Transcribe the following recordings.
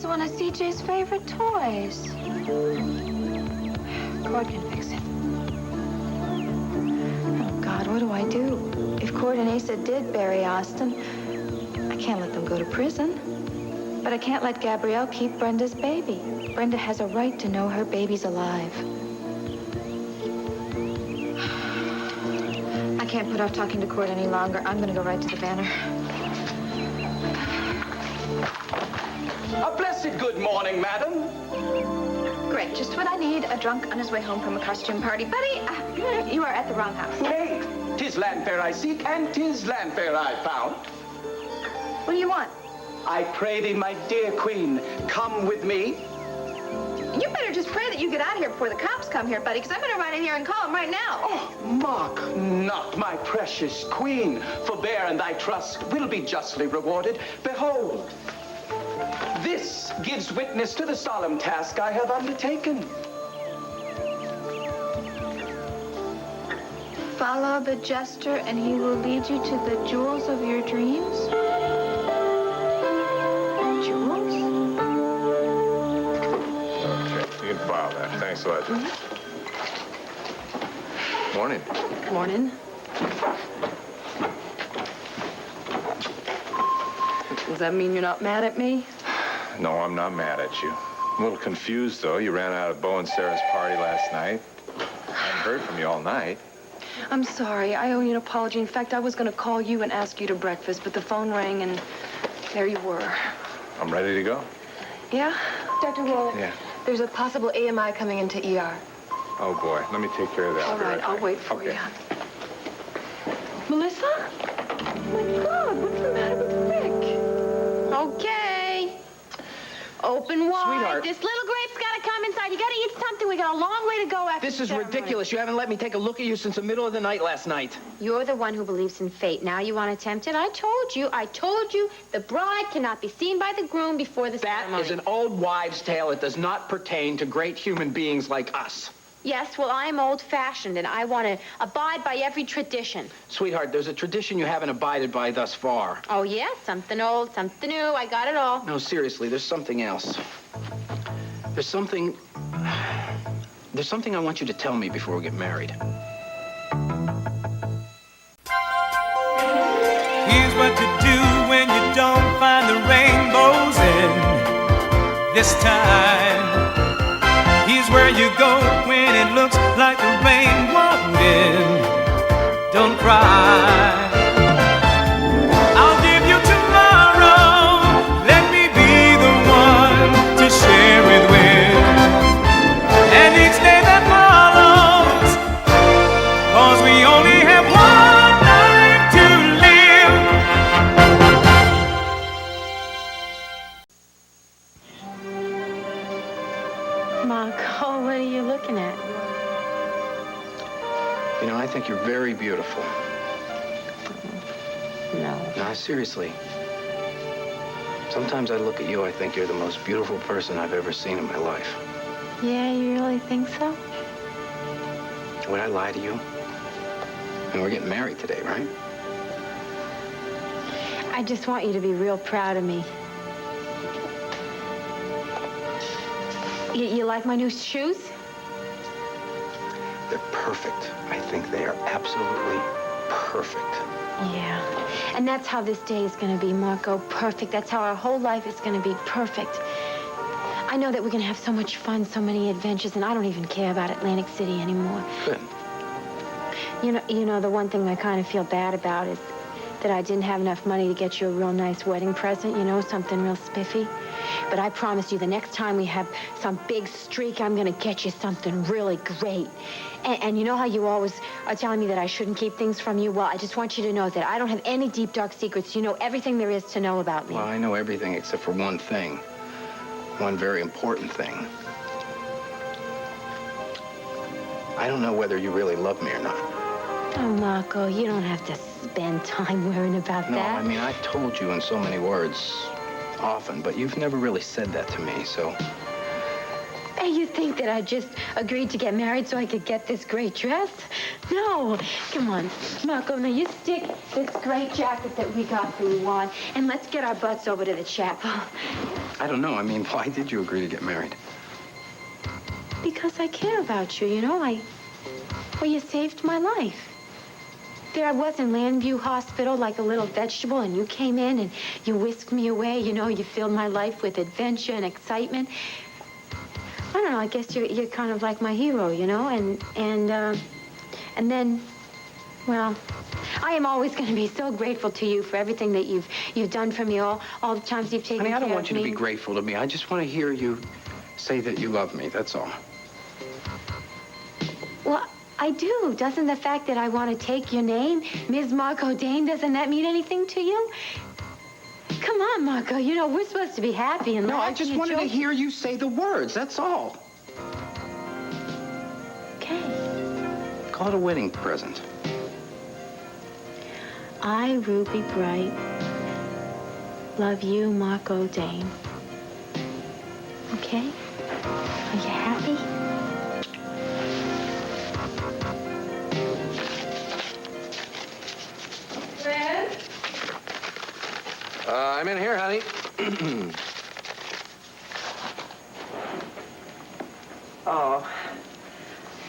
was one of CJ's favorite toys. Cord can fix it. Oh, God, what do I do? If Cord and Asa did bury Austin, I can't let them go to prison. But I can't let Gabrielle keep Brenda's baby. Brenda has a right to know her baby's alive. I can't put off talking to Cord any longer. I'm going to go right to the banner. A blessed good morning, madam. Great, just what I need. A drunk on his way home from a costume party. Buddy, you are at the wrong house. Nay, 'tis land fair I seek, and 'tis land fair I found. What do you want? I pray thee, my dear queen, come with me. You better just pray that you get out of here before the cops come here, buddy, because I'm going to run in here and call them right now. Oh, mock not, my precious queen. Forbear, and thy trust will be justly rewarded. Behold, this gives witness to the solemn task I have undertaken. Follow the jester, and he will lead you to the jewels of your dreams. Jewels? Okay, you can file that. Thanks a lot. Morning. Morning. Does that mean you're not mad at me? No, I'm not mad at you. I'm a little confused, though. You ran out of Bo and Sarah's party last night. I haven't heard from you all night. I'm sorry. I owe you an apology. In fact, I was going to call you and ask you to breakfast, but the phone rang and there you were. I'm ready to go. Yeah? Dr. Waller? Yeah. There's a possible AMI coming into ER. Oh, boy. Let me take care of that. All right, I'll wait for you. Melissa? Oh, my God, what's the matter with Rick? Okay. Open wide. Sweetheart. This little grape's got to come inside. You got to eat something. We got a long way to go after This the is ceremony. ridiculous. You haven't let me take a look at you since the middle of the night last night. You're the one who believes in fate. Now you want to tempt it? I told you. The bride cannot be seen by the groom before the That ceremony. is an old wives' tale. It does not pertain to great human beings like us. Yes, well, I'm old-fashioned, and I want to abide by every tradition. Sweetheart, there's a tradition you haven't abided by thus far. Oh, yes, something old, something new. I got it all. No, seriously, there's something else. There's something I want you to tell me before we get married. Here's what to do when you don't find the rainbows in this time. Here's where you go when it looks like the rain won't end. Don't cry. I'll give you tomorrow. Let me be the one to share it with. And each day that follows, 'cause we only have one life to live. Marco, what are you looking at? You know, I think you're very beautiful. No. No, seriously. Sometimes I look at you, I think you're the most beautiful person I've ever seen in my life. Yeah, you really think so? Would I lie to you? And we're getting married today, right? I just want you to be real proud of me. You like my new shoes? They're perfect. I think they are absolutely perfect. Yeah. And that's how this day is going to be, Marco. Perfect. That's how our whole life is going to be. Perfect. I know that we're going to have so much fun, so many adventures, and I don't even care about Atlantic City anymore. Good. You know, the one thing I kind of feel bad about is that I didn't have enough money to get you a real nice wedding present, you know, something real spiffy. But I promise you, the next time we have some big streak, I'm going to get you something really great. And you know how you always are telling me that I shouldn't keep things from you? Well, I just want you to know that I don't have any deep, dark secrets. You know everything there is to know about me. Well, I know everything except for one thing. One very important thing. I don't know whether you really love me or not. Oh, Marco, you don't have to spend time worrying about No, that. I mean, I've told you in so many words often, but you've never really said that to me, so... Hey, you think that I just agreed to get married so I could get this great dress? No. Come on, Marco, now you stick this great jacket that we got for you on, and let's get our butts over to the chapel. I don't know. I mean, why did you agree to get married? Because I care about you, you know. Well, you saved my life. There I was in Landview Hospital like a little vegetable, and you came in and you whisked me away. You know, you filled my life with adventure and excitement. I don't know, I guess you're kind of like my hero, you know, and then, well, I am always going to be so grateful to you for everything that you've done for me, all the times you've taken care of me. Honey, I don't want you to be grateful to me. I just want to hear you say that you love me, that's all. Well, I do. Doesn't the fact that I want to take your name, Ms. Marco Dane, doesn't that mean anything to you? Come on, Marco. You know, we're supposed to be happy and No, laughing I just and wanted to joking. hear you say the words, that's all. Okay. Call it a wedding present. I, Ruby Bright, love you, Marco Dane. Okay? Are you happy? I'm in here, honey. Oh,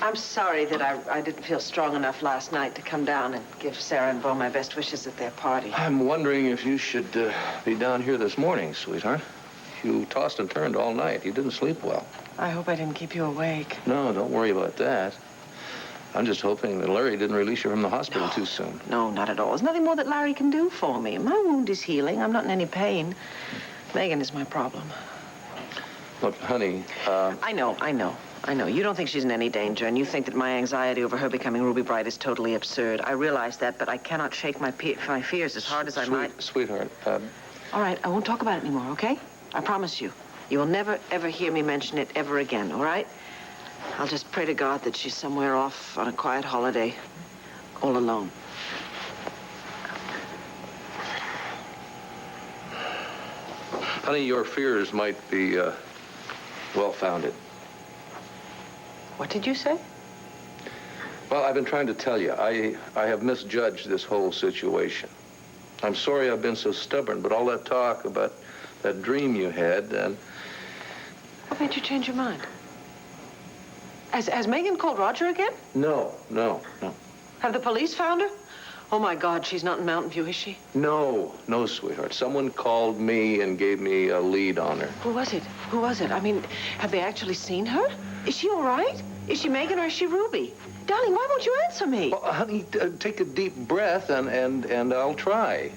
I'm sorry that I didn't feel strong enough last night to come down and give Sarah and Bo my best wishes at their party. I'm wondering if you should be down here this morning, sweetheart. You tossed and turned all night. You didn't sleep well. I hope I didn't keep you awake. No, don't worry about that. I'm just hoping that Larry didn't release you from the hospital too soon. No, not at all. There's nothing more that Larry can do for me. My wound is healing. I'm not in any pain. Megan is my problem. Look, honey, I know. You don't think she's in any danger, and you think that my anxiety over her becoming Ruby Bright is totally absurd. I realize that, but I cannot shake my fears as hard as I might. Sweetheart, All right, I won't talk about it anymore, okay? I promise you. You will never, ever hear me mention it ever again, all right? I'll just pray to God that she's somewhere off on a quiet holiday, all alone. honey, your fears might be well-founded. What did you say? Well, I've been trying to tell you, I have misjudged this whole situation. I'm sorry I've been so stubborn, but all that talk about that dream you had, and... What made you change your mind? Has Megan called Roger again? No. Have the police found her? Oh, my God, she's not in Mountain View, is she? No, sweetheart. Someone called me and gave me a lead on her. Who was it? I mean, have they actually seen her? Is she all right? Is she Megan or is she Ruby? Darling, why won't you answer me? Well, honey, take a deep breath and I'll try.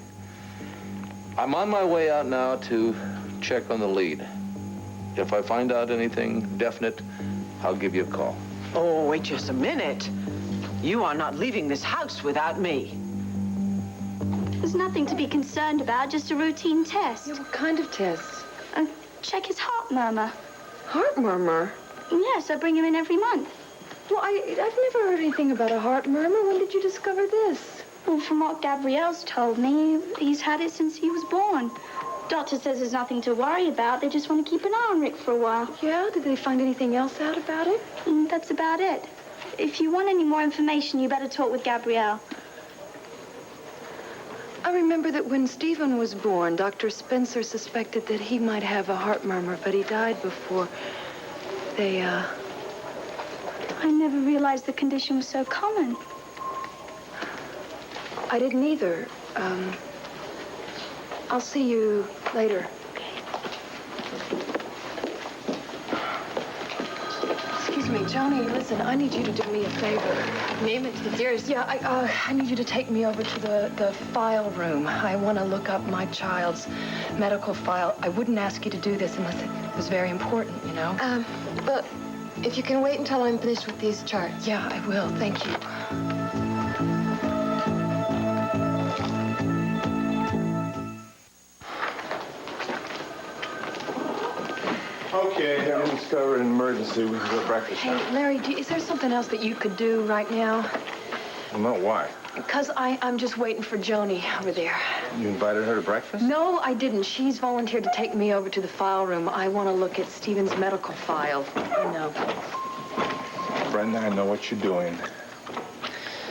I'm on my way out now to check on the lead. If I find out anything definite, I'll give you a call. Oh, wait just a minute. You are not leaving this house without me. There's nothing to be concerned about, just a routine test. Yeah, what kind of test? Check his heart murmur. Heart murmur? Yes, I bring him in every month. Well, I've never heard anything about a heart murmur. When did you discover this? Well, from what Gabrielle's told me, he's had it since he was born. Doctor says there's nothing to worry about. They just want to keep an eye on Rick for a while. Yeah? Did they find anything else out about it? That's about it. If you want any more information, you better talk with Gabrielle. I remember that when Stephen was born, Dr. Spencer suspected that he might have a heart murmur, but he died before they, I never realized the condition was so common. I didn't either. I'll see you later. Excuse me, Johnny, listen, I need you to do me a favor. Name it, it's yours. Yeah, I need you to take me over to the file room. I want to look up my child's medical file. I wouldn't ask you to do this unless it was very important, you know? Well, if you can wait until I'm finished with these charts. Yeah, I will. Thank you. Okay, having discovered an emergency, we can go to breakfast now. Hey, Larry, is there something else that you could do right now? Well, no, why? Because I'm just waiting for Joni over there. You invited her to breakfast? No, I didn't. She's volunteered to take me over to the file room. I want to look at Stephen's medical file. You know. Brenda, I know what you're doing.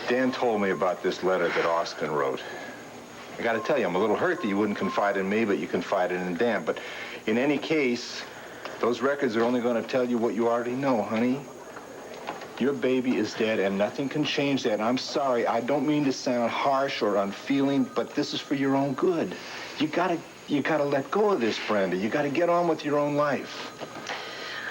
Dan told me about this letter that Austin wrote. I gotta tell you, I'm a little hurt that you wouldn't confide in me, but you confided in Dan. But in any case, those records are only gonna tell you what you already know, honey. Your baby is dead, and nothing can change that. I'm sorry, I don't mean to sound harsh or unfeeling, but this is for your own good. You gotta let go of this, Brenda. You gotta get on with your own life.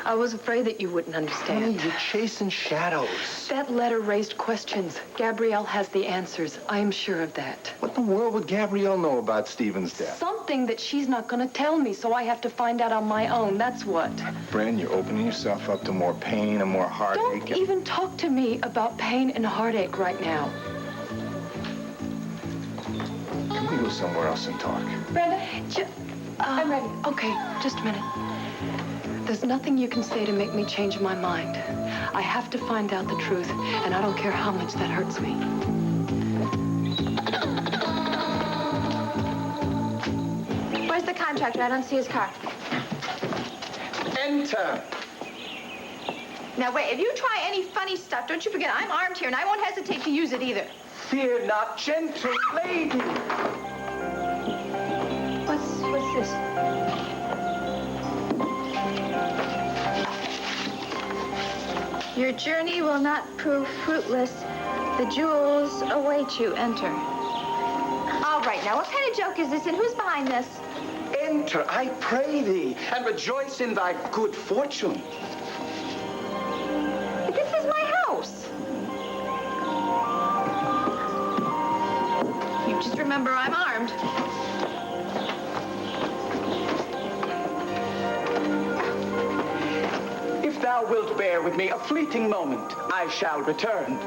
I was afraid that you wouldn't understand. Honey, you're chasing shadows. That letter raised questions. Gabrielle has the answers. I am sure of that. What in the world would Gabrielle know about Stephen's death? Something that she's not going to tell me, so I have to find out on my own. That's what. Bren, you're opening yourself up to more pain and more heartache. Don't even talk to me about pain and heartache right now. Can we go somewhere else and talk? Brenda, I'm ready. Okay, just a minute. There's nothing you can say to make me change my mind. I have to find out the truth, and I don't care how much that hurts me. Where's the contractor? I don't see his car. Enter. Now, wait, if you try any funny stuff, don't you forget I'm armed here, and I won't hesitate to use it either. Fear not, gentle lady. What's this? Your journey will not prove fruitless. The jewels await you. Enter. All right, now, what kind of joke is this, and who's behind this? Enter, I pray thee, and rejoice in thy good fortune. But this is my house. You just remember I'm armed. If thou wilt bear with me a fleeting moment, I shall return.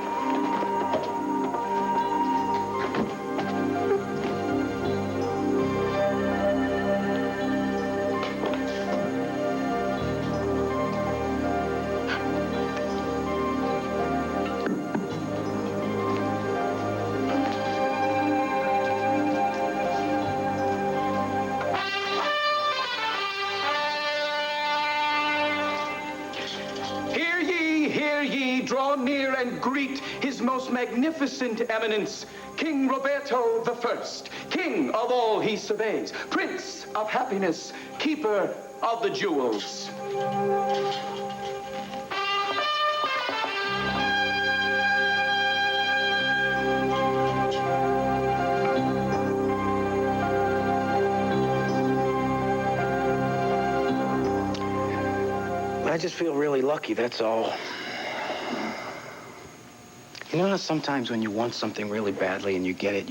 Draw near and greet his most magnificent eminence, King Roberto I, king of all he surveys, prince of happiness, keeper of the jewels. I just feel really lucky, that's all. You know how sometimes when you want something really badly and you get it,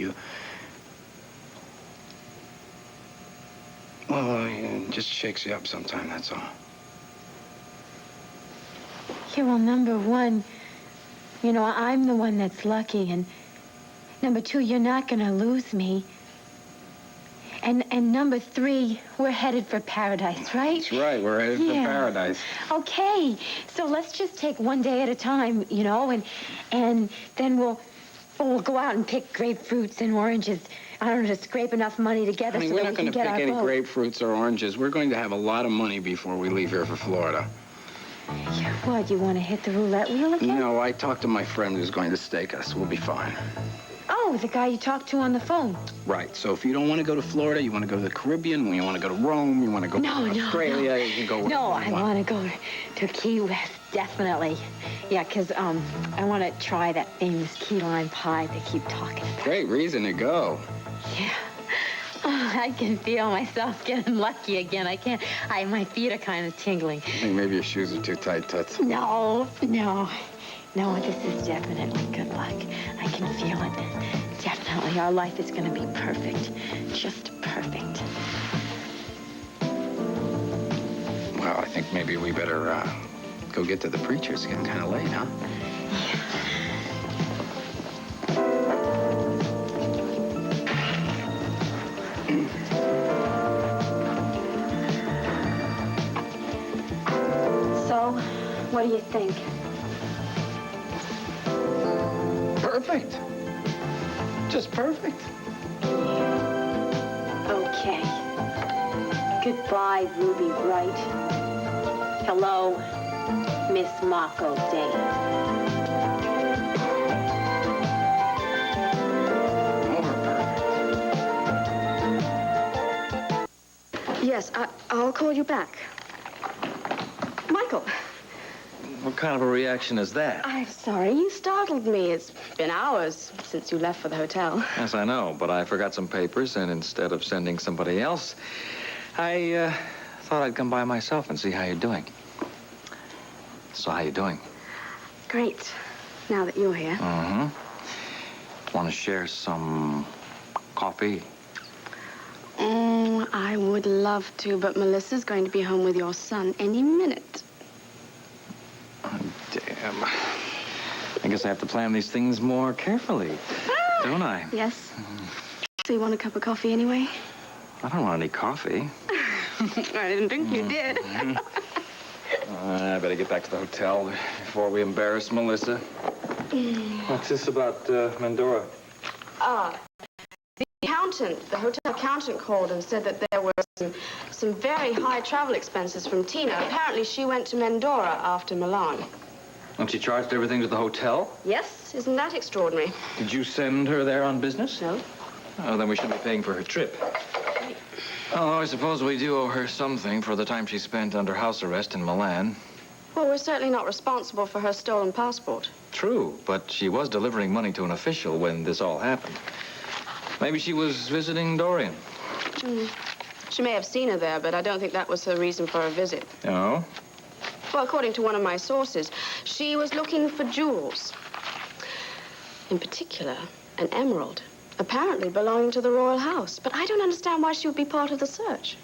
well, it just shakes you up sometime, that's all. Yeah, well, number one, you know, I'm the one that's lucky, and number two, you're not gonna lose me. And number three, we're headed for paradise, right? That's right, we're headed for paradise. Okay, so let's just take one day at a time, you know, and then we'll go out and pick grapefruits and oranges. I don't know, to scrape enough money together so we're that not we going can to get pick any our boat. grapefruits or oranges. We're going to have a lot of money before we leave here for Florida. Yeah, what, you want to hit the roulette wheel again? No, I talked to my friend who's going to stake us. We'll be fine. Oh, the guy you talked to on the phone. Right. So if you don't want to go to Florida, you want to go to the Caribbean, you want to go to Rome, you want to go to Australia, you can go wherever No, you I want to go to Key West, definitely. Yeah, because I want to try that famous key lime pie they keep talking about. Great reason to go. Yeah. Oh, I can feel myself getting lucky again. I can't. My feet are kind of tingling. I think maybe your shoes are too tight, Toots. No, this is definitely good luck. I can feel it. Definitely, our life is going to be perfect. Just perfect. Well, I think maybe we better go get to the preacher. It's getting kind of late, huh? So, what do you think? Perfect. Just perfect. Okay. Goodbye, Ruby Bright. Hello, Miss Mako Day. More perfect. Yes, I'll call you back. Michael. What kind of a reaction is that? I'm sorry, you startled me. It's been hours since you left for the hotel. Yes, I know, but I forgot some papers, and instead of sending somebody else, I thought I'd come by myself and see how you're doing. So how you doing? Great, now that you're here. Mm-hmm. Want to share some coffee? I would love to, but Melissa's going to be home with your son any minute. Oh, damn. I guess I have to plan these things more carefully, don't I? Yes. So you want a cup of coffee anyway? I don't want any coffee. I didn't think you did. I better get back to the hotel before we embarrass Melissa. What's this about Mendora? The hotel accountant called and said that there were some very high travel expenses from Tina. Apparently she went to Mendora after Milan. And she charged everything to the hotel? Yes, isn't that extraordinary? Did you send her there on business? No. Oh, then we should be paying for her trip. Oh, I suppose we do owe her something for the time she spent under house arrest in Milan. Well, we're certainly not responsible for her stolen passport. True, but she was delivering money to an official when this all happened. Maybe she was visiting Dorian. She may have seen her there, but I don't think that was her reason for her visit. Oh? Well, according to one of my sources, she was looking for jewels. In particular, an emerald, apparently belonging to the royal house. But I don't understand why she would be part of the search.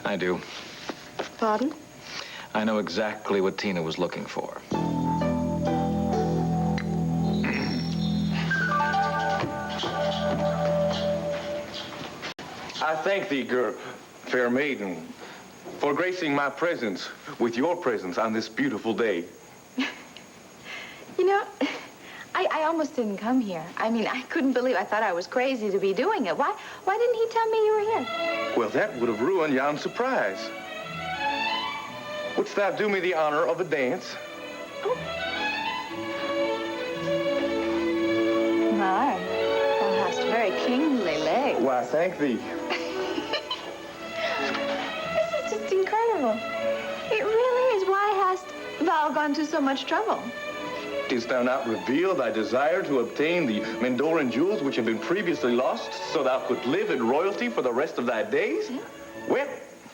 I do. Pardon? I know exactly what Tina was looking for. I thank thee, fair maiden, for gracing my presence with your presence on this beautiful day. You know, I almost didn't come here. I mean, I couldn't believe. I thought I was crazy to be doing it. Why didn't he tell me you were here? Well, that would have ruined yon surprise. Wouldst thou do me the honor of a dance? My, thou hast very kingly legs. Why, thank thee. This is just incredible. It really is. Why hast thou gone to so much trouble? Didst thou not reveal thy desire to obtain the Mendoran jewels which have been previously lost so thou couldst live in royalty for the rest of thy days? Yeah. Well,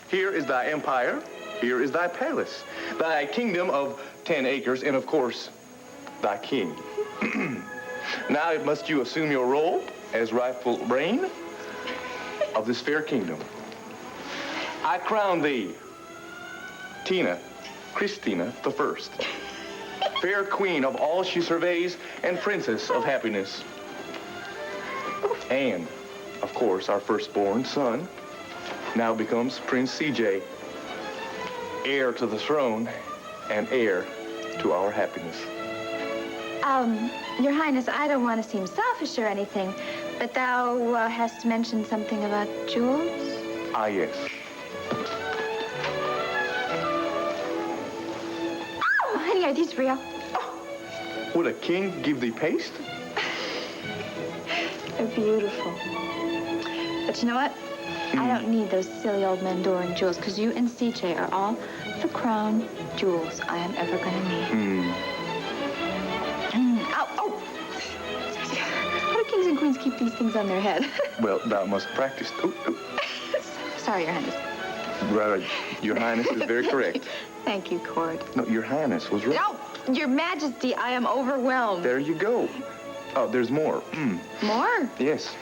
here is thy empire. Here is thy palace, thy kingdom of 10 acres, and of course, thy king. Now it must you assume your role as rightful reign of this fair kingdom. I crown thee, Tina, Christina the First, fair queen of all she surveys and princess of happiness. And, of course, our firstborn son now becomes Prince CJ, heir to the throne and heir to our happiness. Your Highness, I don't want to seem selfish or anything, but thou hast mentioned something about jewels? Ah, yes. Oh, honey, are these real? Would a king give thee paste? They're beautiful. But you know what? I don't need those silly old Mendoran jewels, because you and CJ are all the crown jewels I am ever going to need. Ow! How do kings and queens keep these things on their head? Well, thou must practice. Sorry, Your Highness. Right, Your Highness is very correct. Thank you, Cord. No, Your Highness was right. No, Your Majesty, I am overwhelmed. There you go. Oh, there's more. More? Yes.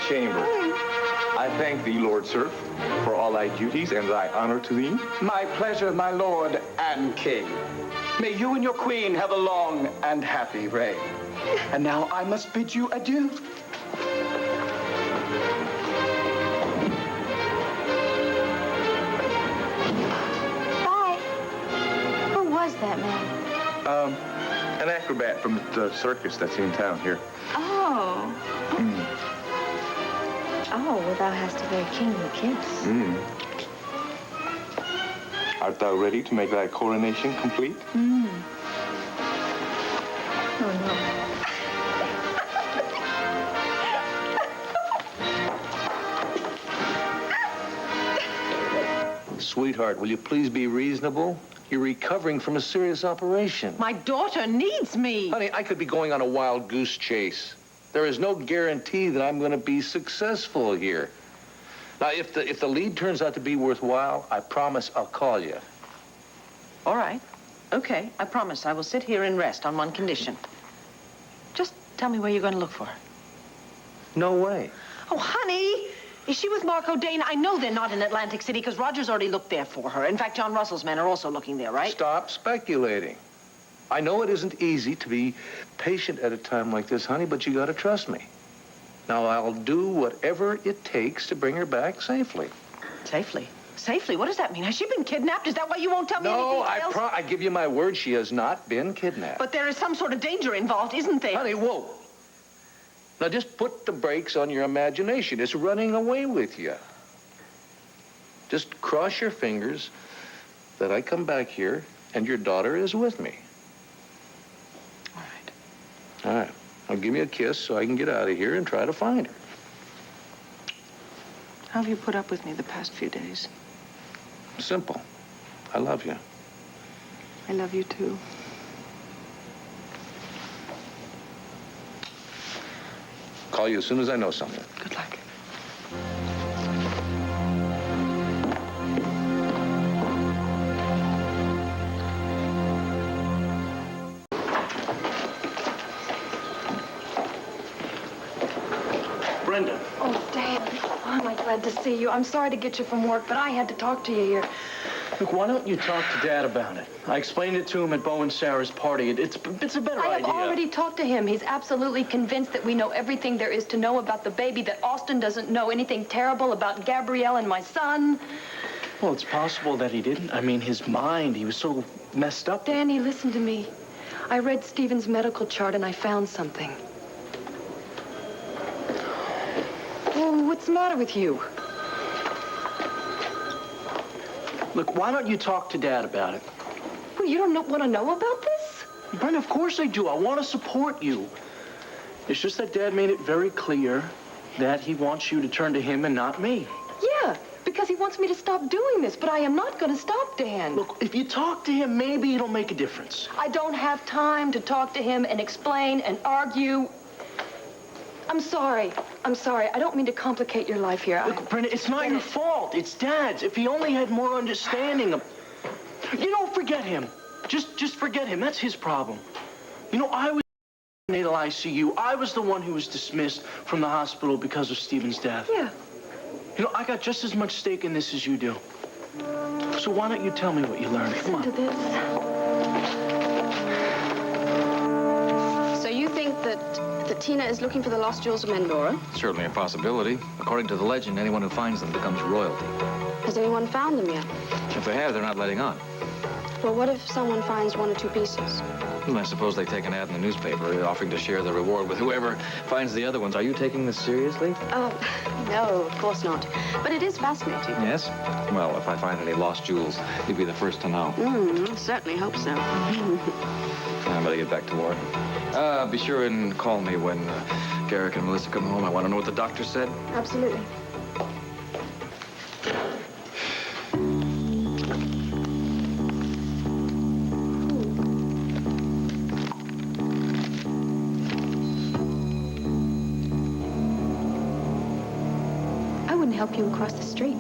Chamber. I thank thee, Lord Sir, for all thy duties and thy honor to thee. My pleasure, my lord and king. May you and your queen have a long and happy reign. And now I must bid you adieu. Bye. Who was that man? An acrobat from the circus that's in town here. Oh. Oh, well, thou hast a very kingly kiss. Art thou ready to make thy coronation complete? Oh, no. Sweetheart, will you please be reasonable? You're recovering from a serious operation. My daughter needs me. Honey, I could be going on a wild goose chase. There is no guarantee that I'm going to be successful here. Now, if the lead turns out to be worthwhile, I promise I'll call you. All right. Okay, I promise I will sit here and rest on one condition. Just tell me where you're going to look for her. No way. Oh, honey, is she with Marco Dane? I know they're not in Atlantic City because Roger's already looked there for her. In fact, John Russell's men are also looking there, right? Stop speculating. I know it isn't easy to be patient at a time like this, honey, but you got to trust me. Now, I'll do whatever it takes to bring her back safely. Safely? Safely? What does that mean? Has she been kidnapped? Is that why you won't tell me any No, details? I give you my word, she has not been kidnapped. But there is some sort of danger involved, isn't there? Honey, whoa. Now, just put the brakes on your imagination. It's running away with you. Just cross your fingers that I come back here and your daughter is with me. All right. All right. Now, give me a kiss so I can get out of here and try to find her. How have you put up with me the past few days? Simple. I love you. I love you, too. Call you as soon as I know something. Good luck. Brenda. Oh, Dan. Oh, am I glad to see you. I'm sorry to get you from work, but I had to talk to you here. Look, why don't you talk to Dad about it? I explained it to him at Bo and Sarah's party. It's a better I have idea. already talked to him. He's absolutely convinced that we know everything there is to know about the baby, that Austin doesn't know anything terrible about Gabrielle and my son. Well, it's possible that he didn't. I mean, his mind, he was so messed up. Danny, listen to me. I read Stephen's medical chart and I found something. Well, what's the matter with you? Look, why don't you talk to Dad about it? Well, you don't want to know about this? Brenda, of course I do. I want to support you. It's just that Dad made it very clear that he wants you to turn to him and not me. Yeah, because he wants me to stop doing this, but I am not going to stop, Dan. Look, if you talk to him, maybe it'll make a difference. I don't have time to talk to him and explain and argue. I'm sorry. I'm sorry. I don't mean to complicate your life here. Look, Brenda, it's not your fault. It's Dad's. If he only had more understanding of... You don't forget him. Just forget him. That's his problem. You know, I was in natal ICU. I was the one who was dismissed from the hospital because of Stephen's death. Yeah. You know, I got just as much stake in this as you do. So why don't you tell me what you learned? Come on. Listen to this. So you think that Tina is looking for the lost jewels of Mendora? Certainly a possibility. According to the legend, anyone who finds them becomes royalty. Has anyone found them yet? If they have, they're not letting on. Well, what if someone finds 1 or 2 pieces? Well, I suppose they take an ad in the newspaper offering to share the reward with whoever finds the other ones. Are you taking this seriously? No, of course not. But it is fascinating. Yes? Well, if I find any lost jewels, you'd be the first to know. Certainly hope so. I better get back to work. Be sure and call me when Garrick and Melissa come home. I want to know what the doctor said. Absolutely. I wouldn't help you across the street.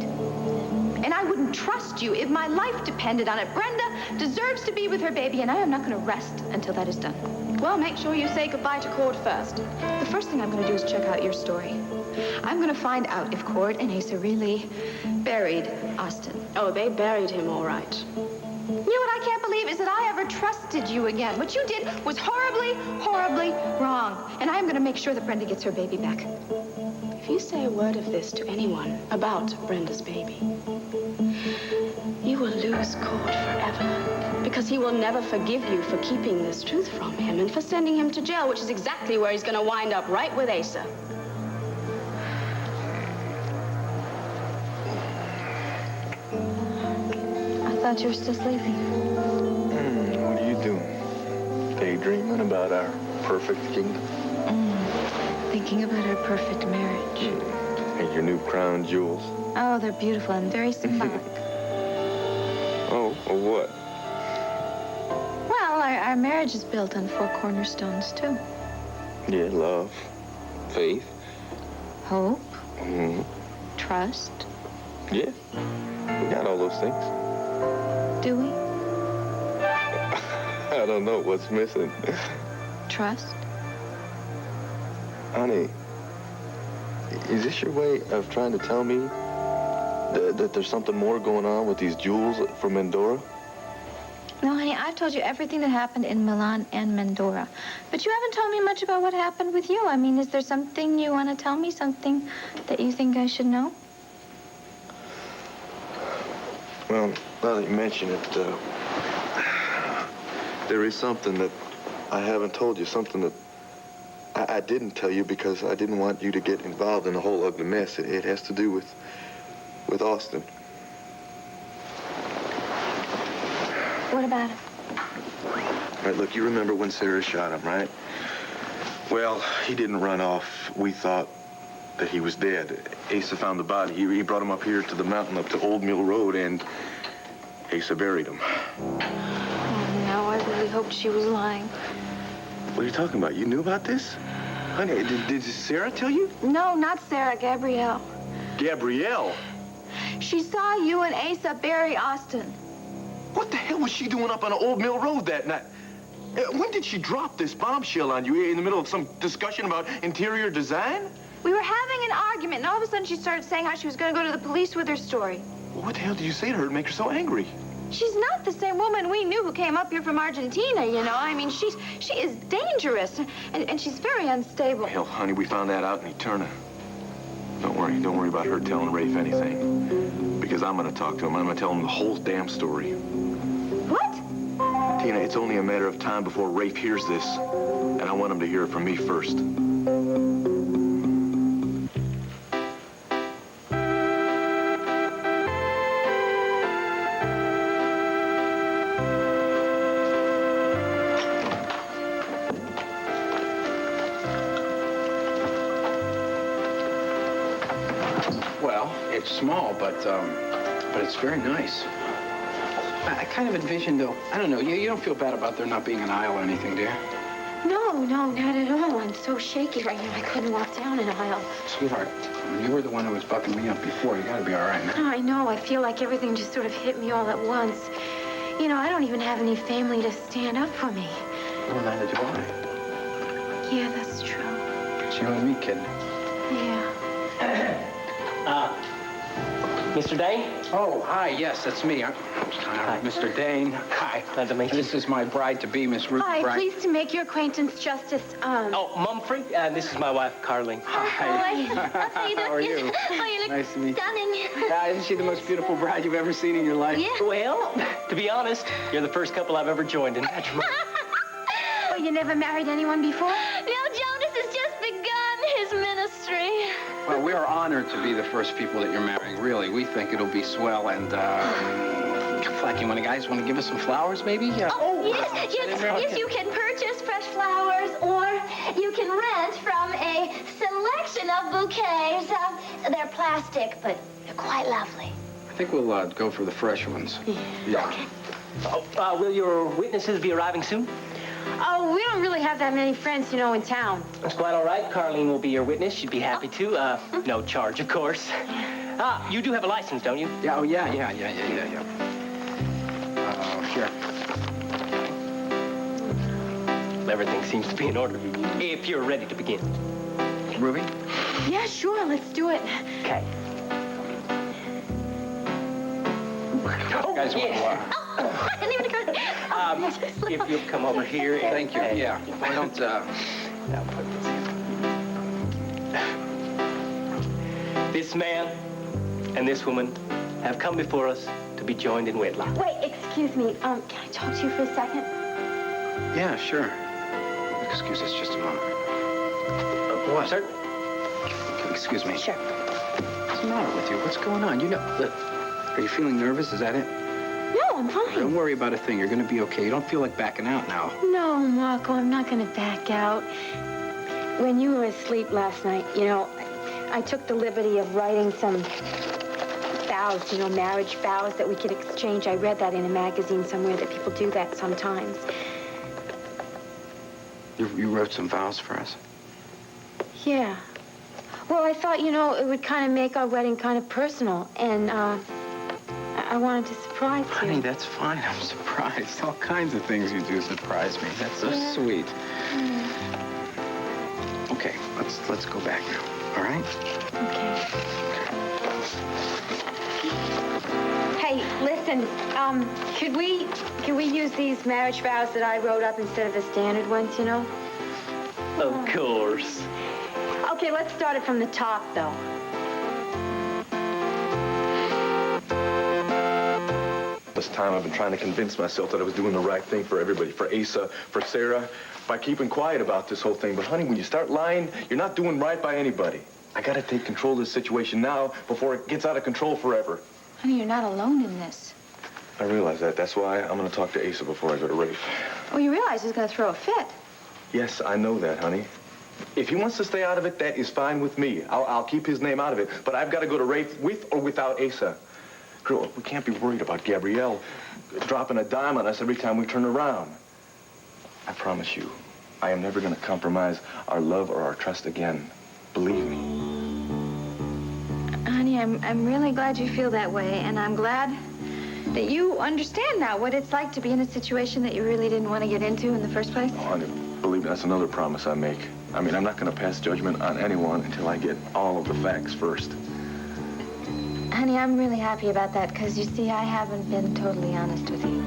And I wouldn't trust you if my life depended on it. Brenda deserves to be with her baby, and I am not going to rest until that is done. Well, make sure you say goodbye to Cord first. The first thing I'm going to do is check out your story. I'm going to find out if Cord and Asa really buried Austin. Oh, they buried him all right. You know what I can't believe is that I ever trusted you again. What you did was horribly, horribly wrong. And I'm going to make sure that Brenda gets her baby back. If you say a word of this to anyone about Brenda's baby, you will lose Cord forever. Because he will never forgive you for keeping this truth from him and for sending him to jail, which is exactly where he's going to wind up, right with Asa. thought you were still sleeping. What are you doing? Daydreaming about our perfect kingdom? Thinking about our perfect marriage. And your new crown jewels? Oh, they're beautiful and very symbolic. Oh, what? Well, our marriage is built on 4 cornerstones, too. Yeah, love, faith. Hope, Mm-hmm. trust. Yeah, we got all those things. Do we? I don't know what's missing. Trust? Honey, is this your way of trying to tell me that there's something more going on with these jewels from Mandora? No, honey, I've told you everything that happened in Milan and Mandora. But you haven't told me much about what happened with you. I mean, is there something you want to tell me? Something that you think I should know? Well, now that you mention it, there is something that I haven't told you, something that I didn't tell you because I didn't want you to get involved in the whole ugly mess. It has to do with Austin. What about it? All right, look, you remember when Sarah shot him, right? Well, he didn't run off. We thought that he was dead. Asa found the body. He brought him up here to the mountain, up to Old Mill Road, and Asa buried him. Oh, no, I really hoped she was lying. What are you talking about? You knew about this? Honey, did Sarah tell you? No, not Sarah, Gabrielle. Gabrielle? She saw you and Asa bury Austin. What the hell was she doing up on Old Mill Road that night? When did she drop this bombshell on you? In the middle of some discussion about interior design? We were having an argument, and all of a sudden she started saying how she was going to go to the police with her story. What the hell did you say to her to make her so angry? She's not the same woman we knew who came up here from Argentina, you know. I mean, she is dangerous, and she's very unstable. Hell, honey, we found that out in Eterna. Don't worry about her telling Rafe anything. Because I'm gonna talk to him. I'm gonna tell him the whole damn story. What? Tina, it's only a matter of time before Rafe hears this. And I want him to hear it from me first. Well, it's small, but it's very nice. I kind of envisioned, though, I don't know, you don't feel bad about there not being an aisle or anything, do you? No, not at all. I'm so shaky right now. I couldn't walk down an aisle. Sweetheart, you were the one who was bucking me up before. You gotta be all right now. I know. I feel like everything just sort of hit me all at once. You know, I don't even have any family to stand up for me. Well, neither do I. Yeah, that's true. It's you and me, kid. Yeah. Mr. Dane? Oh, hi, yes, that's me. Mr. Dane. Hi. Glad to meet you. This is my bride-to-be, Miss Ruth Hi, Bride. pleased to make your acquaintance, Justice, Oh, Mumfrey, and this is my wife, Carlene. Hi. How are you? Oh, you look Nice to meet you. stunning. Isn't she the most beautiful bride you've ever seen in your life? Yeah. Well, to be honest, you're the first couple I've ever joined in matrimony. Oh, you never married anyone before? Neil Jonas has just begun his ministry. Well, we are honored to be the first people that you're marrying, really. We think it'll be swell, and, Flack, you guys want to give us some flowers, maybe? Oh, yes, you can purchase fresh flowers, or you can rent from a selection of bouquets. They're plastic, but they're quite lovely. I think we'll go for the fresh ones. Yeah. Okay. Oh, will your witnesses be arriving soon? Oh, we don't really have that many friends, you know, in town. That's quite all right. Carlene will be your witness. She'd be happy to. No charge, of course. You do have a license, don't you? Yeah, oh, yeah. Sure. Everything seems to be in order. If you're ready to begin. Ruby? Yeah, sure, let's do it. Okay. You guys want to... Oh, I didn't even go. If you'll come over here. Thank you. Yeah. Why don't, Now put this in. This man and this woman have come before us to be joined in wedlock. Wait, excuse me. Can I talk to you for a second? Yeah, sure. Excuse us just a moment. What? Sir? Excuse me. Sure. What's the matter with you? What's going on? You know, are you feeling nervous? Is that it? No, I'm fine. Don't worry about a thing. You're going to be okay. You don't feel like backing out now. No, Marco, I'm not going to back out. When you were asleep last night, you know, I took the liberty of writing some vows, you know, marriage vows that we could exchange. I read that in a magazine somewhere that people do that sometimes. You wrote some vows for us? Yeah. Well, I thought, you know, it would kind of make our wedding kind of personal, and I wanted to surprise you. Honey, that's fine. I'm surprised. All kinds of things you do surprise me. That's so sweet. Okay, let's go back now. All right? Okay. Hey, listen, could we use these marriage vows that I wrote up instead of the standard ones, you know? Of course. Okay, let's start it from the top, though. This time I've been trying to convince myself that I was doing the right thing for everybody, for Asa, for Sarah, by keeping quiet about this whole thing. But honey, when you start lying, you're not doing right by anybody. I gotta take control of this situation now before it gets out of control forever. Honey, you're not alone in this. I realize that. That's why I'm gonna talk to Asa before I go to Rafe. Well, you realize he's gonna throw a fit. Yes, I know that, honey. If he wants to stay out of it, that is fine with me. I'll keep his name out of it. But I've got to go to Rafe with or without Asa. Girl, we can't be worried about Gabrielle dropping a dime on us every time we turn around. I promise you, I am never going to compromise our love or our trust again. Believe me. Honey, I'm really glad you feel that way, and I'm glad that you understand now what it's like to be in a situation that you really didn't want to get into in the first place. Oh, honey, believe me, that's another promise I make. I mean, I'm not going to pass judgment on anyone until I get all of the facts first. Honey, I'm really happy about that, because you see, I haven't been totally honest with you.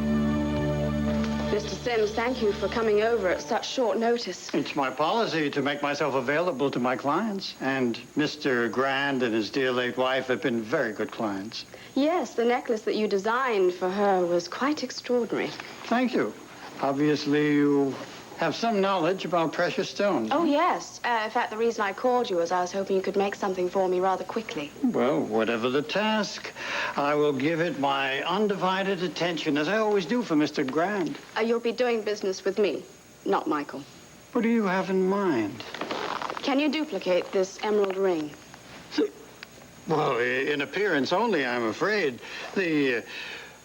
Mr. Sims, thank you for coming over at such short notice. It's my policy to make myself available to my clients, and Mr. Grand and his dear late wife have been very good clients. Yes, the necklace that you designed for her was quite extraordinary. Thank you. Obviously, you have some knowledge about precious stones. Oh, yes. In fact, the reason I called you was I was hoping you could make something for me rather quickly. Well, whatever the task, I will give it my undivided attention, as I always do for Mr. Grand. You'll be doing business with me, not Michael. What do you have in mind? Can you duplicate this emerald ring? Well, in appearance only, I'm afraid.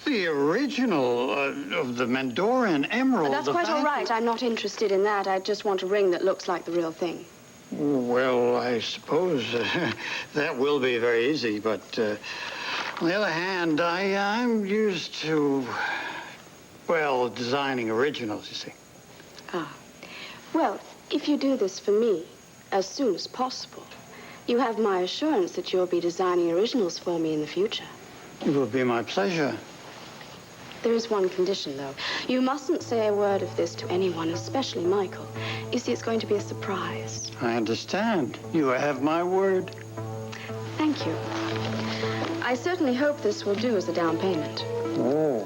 The original of the Mendoran emerald. That's quite all right. I'm not interested in that. I just want a ring that looks like the real thing. Well, I suppose that will be very easy, but on the other hand, I'm used to, well, designing originals, you see. Ah. Well, if you do this for me as soon as possible, you have my assurance that you'll be designing originals for me in the future. It will be my pleasure. There is one condition, though. You mustn't say a word of this to anyone, especially Michael. You see, it's going to be a surprise. I understand. You have my word. Thank you. I certainly hope this will do as a down payment. Oh,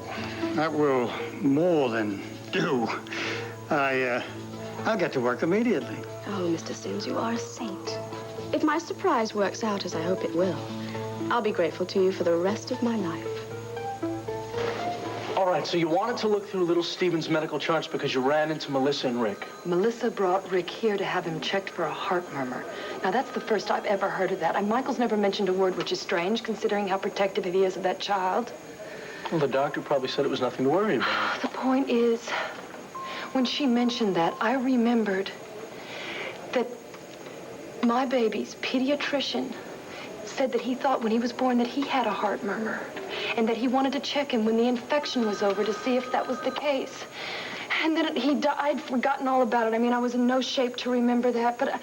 that will more than do. I'll get to work immediately. Oh, Mr. Sims, you are a saint. If my surprise works out as I hope it will, I'll be grateful to you for the rest of my life. All right, so you wanted to look through little Steven's medical charts because you ran into Melissa and Rick. Melissa brought Rick here to have him checked for a heart murmur. Now, that's the first I've ever heard of that. And Michael's never mentioned a word, which is strange, considering how protective he is of that child. Well, the doctor probably said it was nothing to worry about. The point is, when she mentioned that, I remembered that my baby's pediatrician said that he thought when he was born that he had a heart murmur, and that he wanted to check him when the infection was over to see if that was the case. And then he died. I'd forgotten all about it. I mean, I was in no shape to remember that, but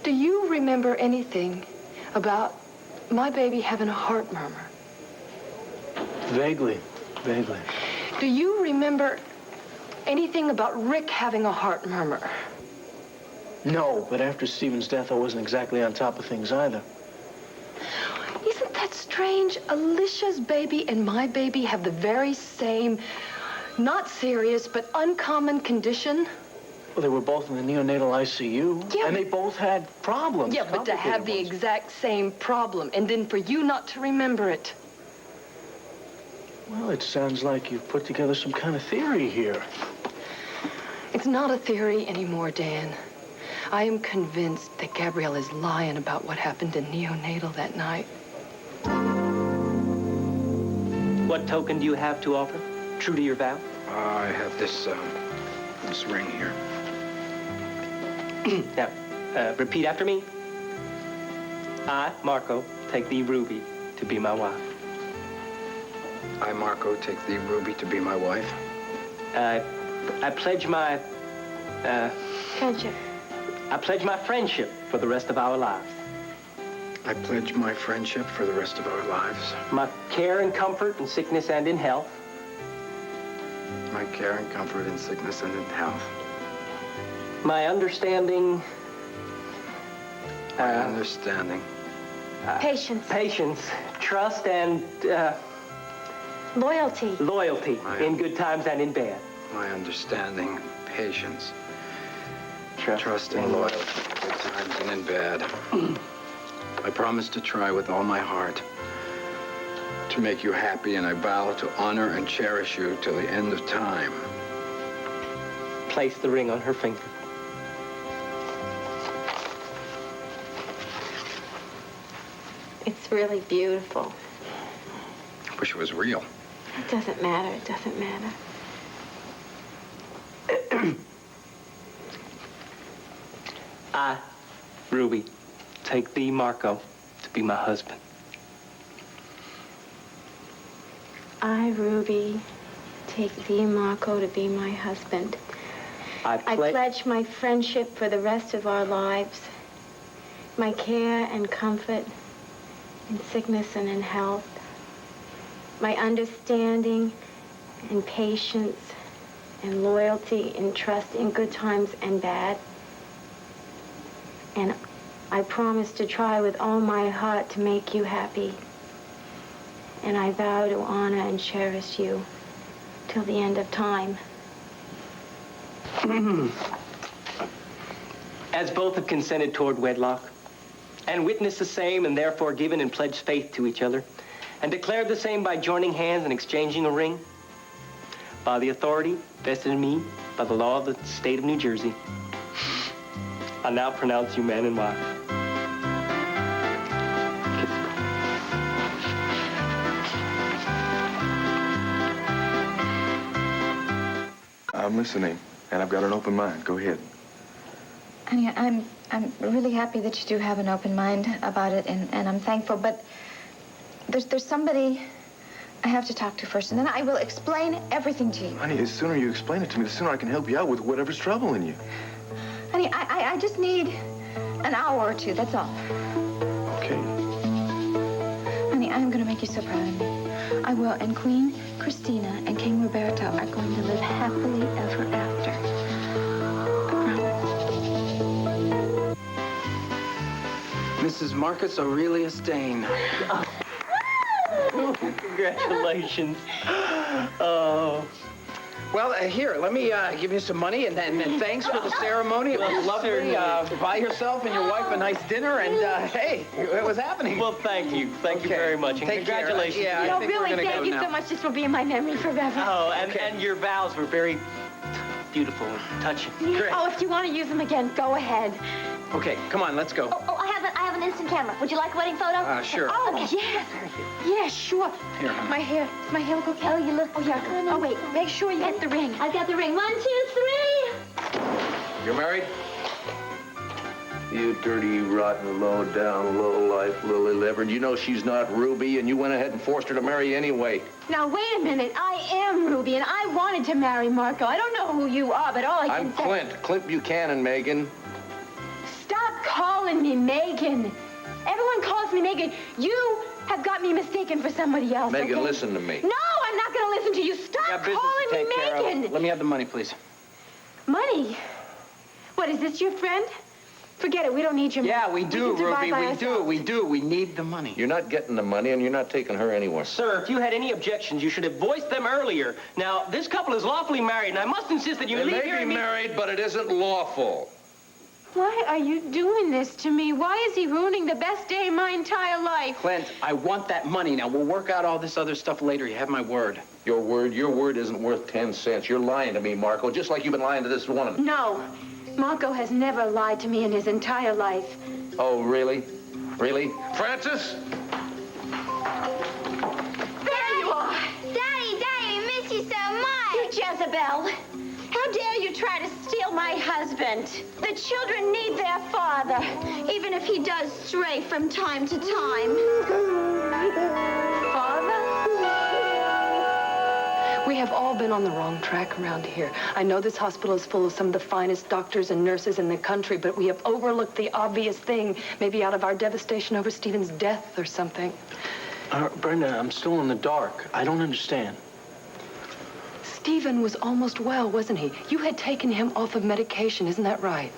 do you remember anything about my baby having a heart murmur? Vaguely. Do you remember anything about Rick having a heart murmur? No, but after Steven's death, I wasn't exactly on top of things either. Isn't that strange? Alicia's baby and my baby have the very same, not serious, but uncommon condition. Well, they were both in the neonatal ICU, Yeah, and they both had problems. Yeah, but to have the exact same problem, and then for you not to remember it. Well, it sounds like you've put together some kind of theory here. It's not a theory anymore, Dan. I am convinced that Gabrielle is lying about what happened in neonatal that night. What token do you have to offer? True to your vow? I have this ring here. Now, repeat after me. I, Marco, take thee, Ruby, to be my wife. I, Marco, take thee, Ruby, to be my wife. I pledge my, Friendship. I pledge my friendship for the rest of our lives. I pledge my friendship for the rest of our lives. My care and comfort in sickness and in health. My care and comfort in sickness and in health. My understanding. Understanding. Patience. Patience, trust, and Loyalty. loyalty in good times and in bad. My understanding, patience, trust and loyalty in good times and in bad. I promise to try with all my heart to make you happy, and I vow to honor and cherish you till the end of time. Place the ring on her finger. It's really beautiful. I wish it was real. It doesn't matter. It doesn't matter. I, Ruby, take thee, Marco, to be my husband. I, Ruby, take thee, Marco, to be my husband. I pledge my friendship for the rest of our lives, my care and comfort in sickness and in health, my understanding and patience and loyalty and trust in good times and bad. And I promise to try with all my heart to make you happy. And I vow to honor and cherish you till the end of time. As both have consented toward wedlock, and witnessed the same, and therefore given and pledged faith to each other, and declared the same by joining hands and exchanging a ring, by the authority vested in me by the law of the state of New Jersey, I now pronounce you man and wife. I'm listening, and I've got an open mind. Go ahead. Honey, I'm really happy that you do have an open mind about it, and I'm thankful, but there's somebody I have to talk to first, and then I will explain everything to you. Honey, the sooner you explain it to me, the sooner I can help you out with whatever's troubling you. Honey, I just need an hour or two, that's all. Okay. Honey, I'm going to make you so proud of me. I will, and Queen Christina and King Roberto are going to live happily ever after. Mrs. Marcus Aurelia Stain. Congratulations. Oh. Well, here, let me give you some money, and then thanks for the ceremony. It was lovely. Buy yourself and your wife a nice dinner, and hey, it was happening. Well, thank you. Thank you very much, and Take care. congratulations. Yeah, No, I think we're really, gonna thank go you now. so much. This will be in my memory forever. Oh, and your vows were very beautiful and touching. Great. Oh, if you want to use them again, go ahead. Okay, come on, let's go. Oh, I have an instant camera. Would you like a wedding photo? Sure. Oh, yes. Yeah, sure. Here, honey. My hair will look. Oh, you look. Oh, yeah. Oh, wait. Make sure you get the ring. I've got the ring. 1, 2, 3. You're married? You dirty, rotten, low-down, low-life, lily-livered. You know she's not Ruby, and you went ahead and forced her to marry you anyway. Now, wait a minute. I am Ruby, and I wanted to marry Marco. I don't know who you are, but all I can I'm say... Clint Buchanan, Megan. Stop calling me Megan. Everyone calls me Megan. You have got me mistaken for somebody else, Megan, okay? listen to me. No, I'm not going to listen to you. Stop Got business calling to me take care Megan. of. Let me have the money, please. Money? What, is this your friend? Forget it. We don't need your money. Yeah, we do, can survive Ruby. by We ourselves. do. We need the money. You're not getting the money, and you're not taking her anywhere. Sir, if you had any objections, you should have voiced them earlier. Now, this couple is lawfully married, and I must insist that you They leave may here be and meet... married, but it isn't lawful. Why are you doing this to me? Why is he ruining the best day of my entire life? Clint, I want that money now. We'll work out all this other stuff later. You have my word. Your word isn't worth 10 cents. You're lying to me, Marco, just like you've been lying to this woman. No. Marco has never lied to me in his entire life. Oh, really? Really? Francis? There you are! Daddy, Daddy, we miss you so much. You Jezebel! How dare you try to steal my husband? The children need their father, Even if he does stray from time to time. Father? We have all been on the wrong track around here. I know this hospital is full of some of the finest doctors and nurses in the country, but we have overlooked the obvious thing, maybe out of our devastation over Stephen's death or something. Brenda, I'm still in the dark. I don't understand. Stephen was almost well, wasn't he? You had taken him off of medication, isn't that right?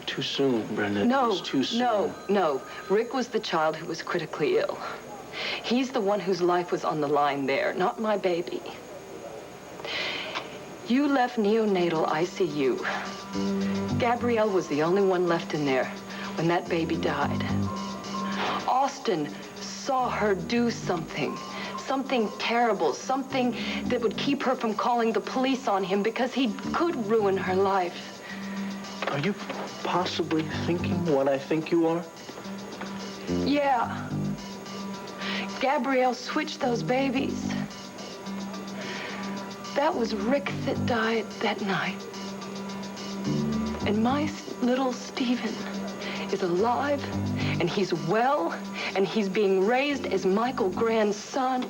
Too soon, Brenda. It No, was too soon. no. Rick was the child who was critically ill. He's the one whose life was on the line there, not my baby. You left neonatal ICU. Gabrielle was the only one left in there when that baby died. Austin saw her do something terrible, something that would keep her from calling the police on him because he could ruin her life. Are you possibly thinking what I think you are? Yeah. Gabrielle switched those babies. That was Rick that died that night. And my little Stephen is alive, and he's well, and he's being raised as Michael Grand's son.